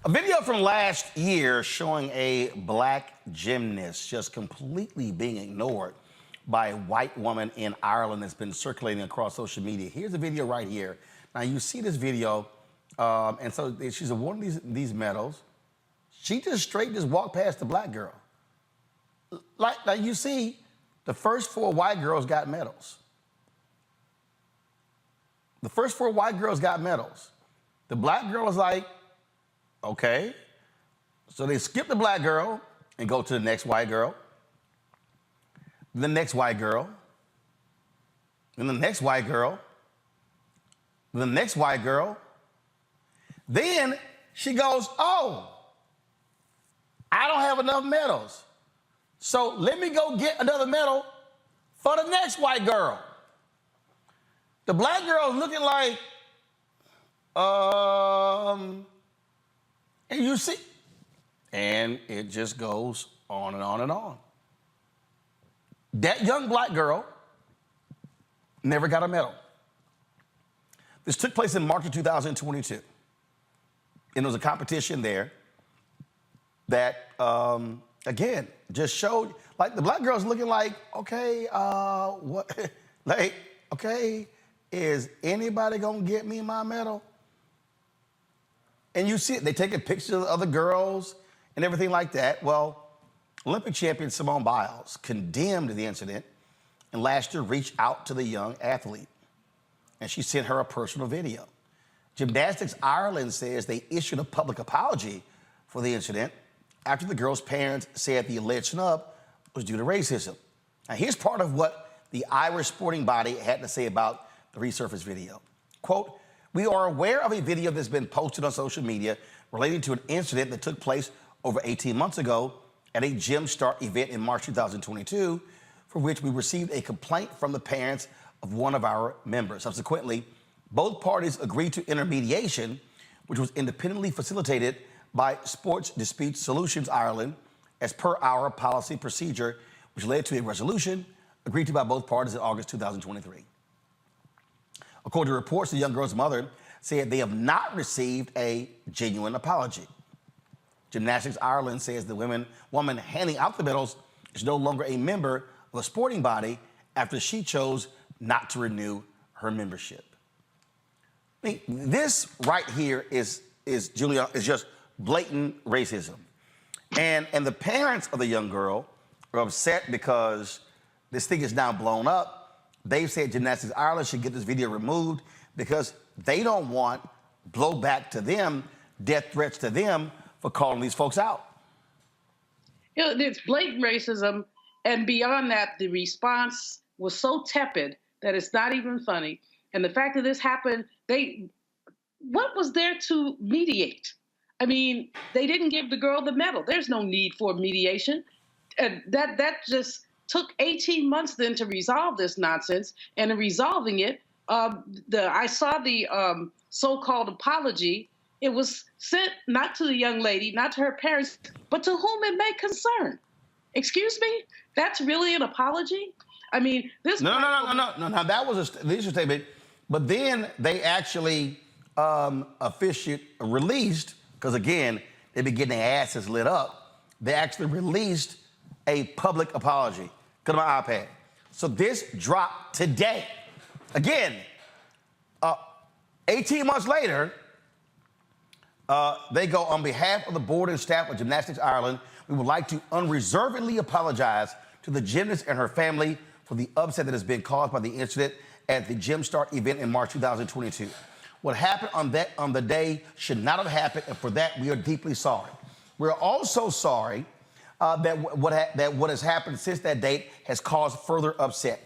A video from last year showing a black gymnast just completely being ignored by a white woman in Ireland has been circulating across social media. Here's the video right here. Now you see this video, and so she's awarded these medals. She just straight walked past the black girl. Like you see, the first 4 white girls got medals. The first 4 white girls got medals. The black girl is like, okay. So they skip the black girl and go to the next white girl, the next white girl, and the next white girl, the next white girl. Then she goes, oh, I don't have enough medals. So let me go get another medal for the next white girl. The black girl is looking like, and you see, and it just goes on and on and on. That young black girl never got a medal. This took place in March of 2022. And there was a competition there that, again, just showed, like the black girl's looking like, okay, what, like, okay, is anybody gonna get me my medal? And you see it, they taking pictures of other girls and everything like that. Well, Olympic champion Simone Biles condemned the incident and last year reached out to the young athlete. And she sent her a personal video. Gymnastics Ireland says they issued a public apology for the incident after the girl's parents said the alleged snub was due to racism. Now here's part of what the Irish sporting body had to say about the Resurfaced video. Quote, we are aware of a video that's been posted on social media relating to an incident that took place over 18 months ago at a Gym Start event in March 2022, for which we received a complaint from the parents of one of our members. Subsequently, both parties agreed to intermediation, which was independently facilitated by Sports Dispute Solutions Ireland as per our policy procedure, which led to a resolution agreed to by both parties in August 2023. According to reports, the young girl's mother said they have not received a genuine apology. Gymnastics Ireland says the woman handing out the medals is no longer a member of a sporting body after she chose not to renew her membership. I mean, this right here is Julia, is just blatant racism. And the parents of the young girl are upset because this thing is now blown up. They've said Gymnastics Ireland should get this video removed because they don't want blowback to them, death threats to them for calling these folks out. You know, it's blatant racism, and beyond that, the response was so tepid that it's not even funny. And the fact that this happened, what was there to mediate? I mean, they didn't give the girl the medal. There's no need for mediation. And that just took 18 months then to resolve this nonsense. And in resolving it, I saw the so-called apology. It was sent not to the young lady, not to her parents, but to whom it may concern. Excuse me? That's really an apology? I mean, this... No. Now, that was the initial statement, but then they actually released, because again, they've been getting their asses lit up, they actually released a public apology. Go to my iPad. So this dropped today. Again, 18 months later, they go, on behalf of the board and staff of Gymnastics Ireland, we would like to unreservedly apologize to the gymnast and her family for the upset that has been caused by the incident at the Gym Start event in March 2022. What happened on the day should not have happened, and for that, we are deeply sorry. We're also sorry that what has happened since that date has caused further upset.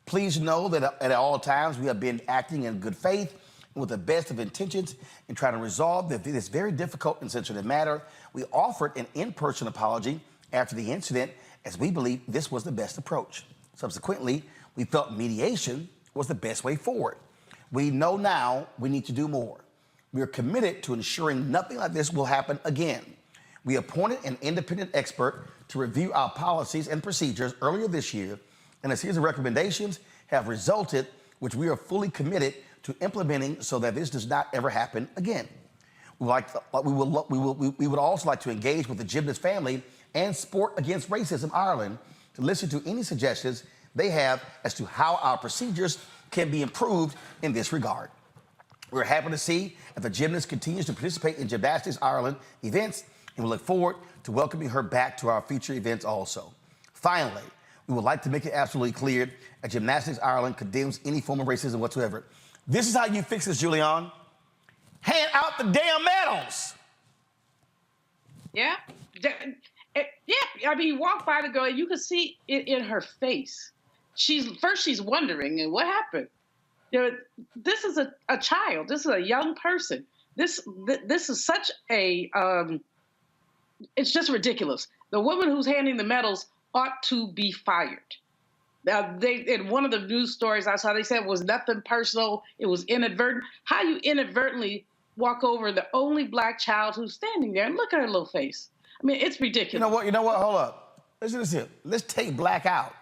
Please know that at all times we have been acting in good faith and with the best of intentions in trying to resolve this very difficult and sensitive matter. We offered an in-person apology after the incident as we believe this was the best approach. Subsequently, we felt mediation was the best way forward. We know now we need to do more. We are committed to ensuring nothing like this will happen again. We appointed an independent expert to review our policies and procedures earlier this year, and a series of recommendations have resulted, which we are fully committed to implementing so that this does not ever happen again. We would also like to engage with the gymnast family and Sport Against Racism Ireland to listen to any suggestions they have as to how our procedures can be improved in this regard. We're happy to see that the gymnast continues to participate in Gymnastics Ireland events, and we look forward to welcoming her back to our future events also. Finally, we would like to make it absolutely clear that Gymnastics Ireland condemns any form of racism whatsoever. This is how you fix this, Julian. Hand out the damn medals. Yeah. Yeah. I mean, you walk by the girl, you can see it in her face. She's wondering, and what happened? This is a child. This is a young person. This is such a it's just ridiculous. The woman who's handing the medals ought to be fired. Now, in one of the news stories I saw, they said it was nothing personal. It was inadvertent. How you inadvertently walk over the only black child who's standing there and look at her little face? I mean, it's ridiculous. You know what? Hold up. Listen to this here. Let's take black out.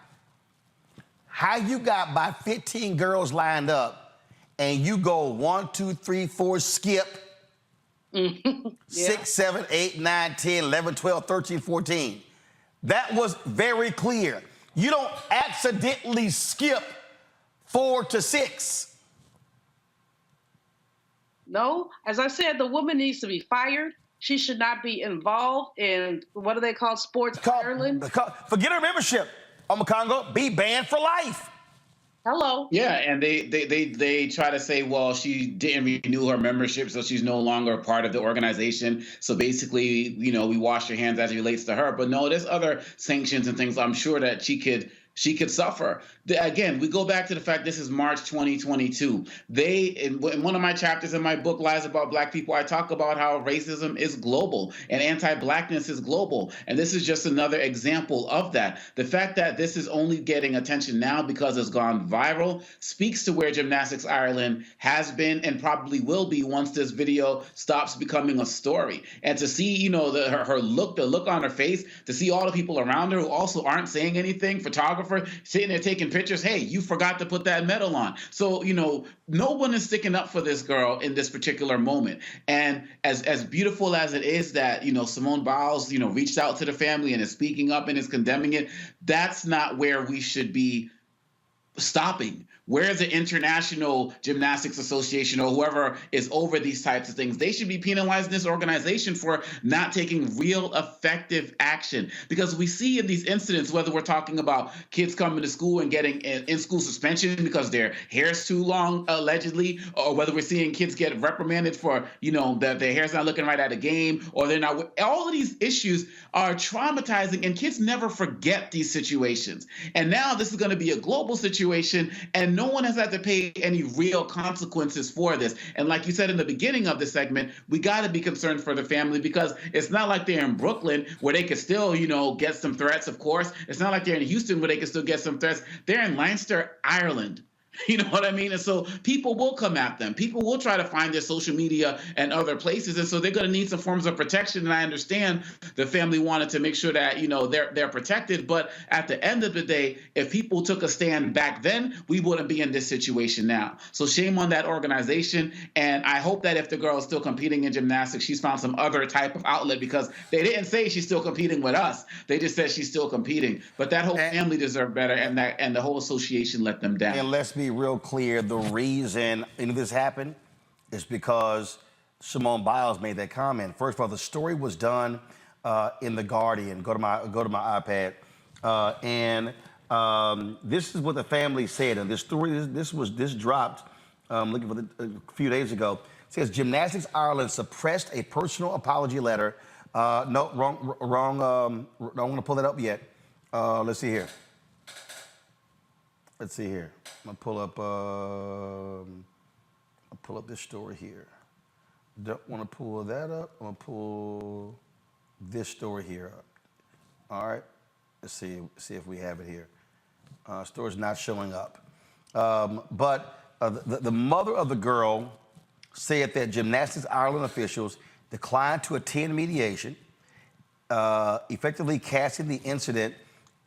How you got about 15 girls lined up and you go 1, 2, 3, 4, skip, 6, 7, 8, 9, 10, 11, 12, 13, 14. That was very clear. You don't accidentally skip 4 to 6. No, as I said, the woman needs to be fired. She should not be involved in, what do they call, Sports Ireland? Forget her membership. Omakongo, be banned for life. Hello. Yeah, and they try to say, well, she didn't renew her membership, so she's no longer a part of the organization. So basically, we wash your hands as it relates to her. But no, there's other sanctions and things I'm sure that she could suffer. Again, we go back to the fact this is March 2022. In one of my chapters in my book, Lies About Black People, I talk about how racism is global and anti-blackness is global. And this is just another example of that. The fact that this is only getting attention now because it's gone viral speaks to where Gymnastics Ireland has been and probably will be once this video stops becoming a story. And to see, her look, the look on her face, to see all the people around her who also aren't saying anything, photographer sitting there taking pictures. Hey, you forgot to put that medal on. So, no one is sticking up for this girl in this particular moment. And as beautiful as it is that, Simone Biles, reached out to the family and is speaking up and is condemning it, that's not where we should be stopping. Where's the International Gymnastics Association or whoever is over these types of things? They should be penalizing this organization for not taking real effective action. Because we see in these incidents, whether we're talking about kids coming to school and getting in-school suspension because their hair's too long, allegedly, or whether we're seeing kids get reprimanded for, that their hair's not looking right at a game, or they're not. All of these issues are traumatizing, and kids never forget these situations. And now this is going to be a global situation, and no one has had to pay any real consequences for this. And like you said in the beginning of the segment, we got to be concerned for the family, because it's not like they're in Brooklyn where they could still, get some threats, of course. It's not like they're in Houston where they can still get some threats. They're in Leinster, Ireland. You know what I mean? And so people will come at them. People will try to find their social media and other places. And so they're going to need some forms of protection. And I understand the family wanted to make sure that, they're protected. But at the end of the day, if people took a stand back then, we wouldn't be in this situation now. So shame on that organization. And I hope that if the girl is still competing in gymnastics, she's found some other type of outlet, because they didn't say she's still competing with us. They just said she's still competing. But that whole family deserved better, and the whole association let them down. And let's be real clear, the reason any of this happened is because Simone Biles made that comment. First of all, the story was done in The Guardian. Go to my iPad. This is what the family said. And this story, this dropped looking for a few days ago. It says Gymnastics Ireland suppressed a personal apology letter. No, wrong. Don't want to pull that up yet. Let's see here. I'm gonna pull up this story here. Don't want to pull that up. I'm gonna pull this story here up. All right. Let's see if we have it here. Story's not showing up. But the mother of the girl said that Gymnastics Ireland officials declined to attend mediation, effectively casting the incident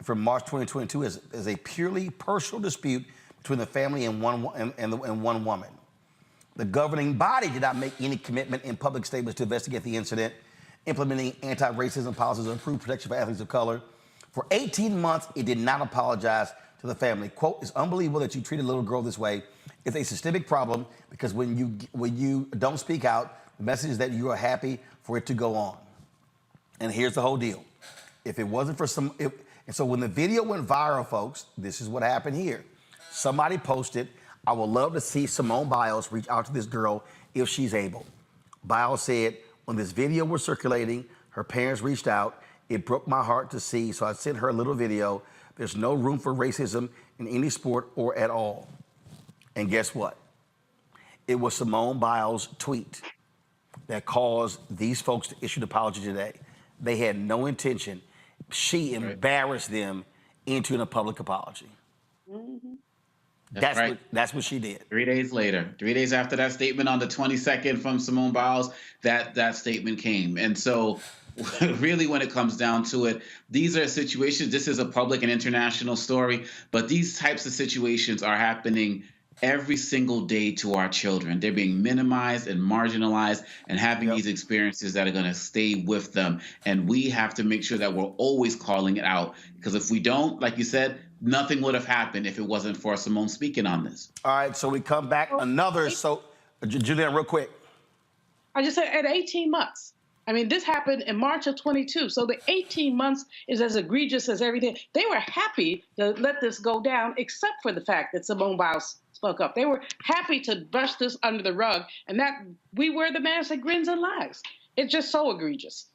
from March 2022 as a purely personal dispute between the family and one woman. The governing body did not make any commitment in public statements to investigate the incident, implementing anti-racism policies and improve protection for athletes of color. For 18 months, it did not apologize to the family. Quote, "It's unbelievable that you treated a little girl this way. It's a systemic problem because when you don't speak out, the message is that you are happy for it to go on." And here's the whole deal. If it wasn't for and so when the video went viral, folks, this is what happened here. Somebody posted, "I would love to see Simone Biles reach out to this girl if she's able." Biles said, "When this video was circulating, her parents reached out. It broke my heart to see, so I sent her a little video. There's no room for racism in any sport or at all." And guess what? It was Simone Biles' tweet that caused these folks to issue an apology today. They had no intention. She embarrassed them into a public apology. Mm-hmm. That's what she did. 3 days later, 3 days after that statement on the 22nd from Simone Biles, that statement came. And so really when it comes down to it, these are situations, this is a public and international story, but these types of situations are happening every single day to our children. They're being minimized and marginalized and having these experiences that are going to stay with them. And we have to make sure that we're always calling it out, because if we don't, like you said, nothing would have happened if it wasn't for Simone speaking on this. All right, so we come back Julianne, real quick. I just said at 18 months. I mean, this happened in March of 22. So the 18 months is as egregious as everything. They were happy to let this go down, except for the fact that Simone Biles spoke up. They were happy to brush this under the rug, and that we wear the mask that grins and lies. It's just so egregious.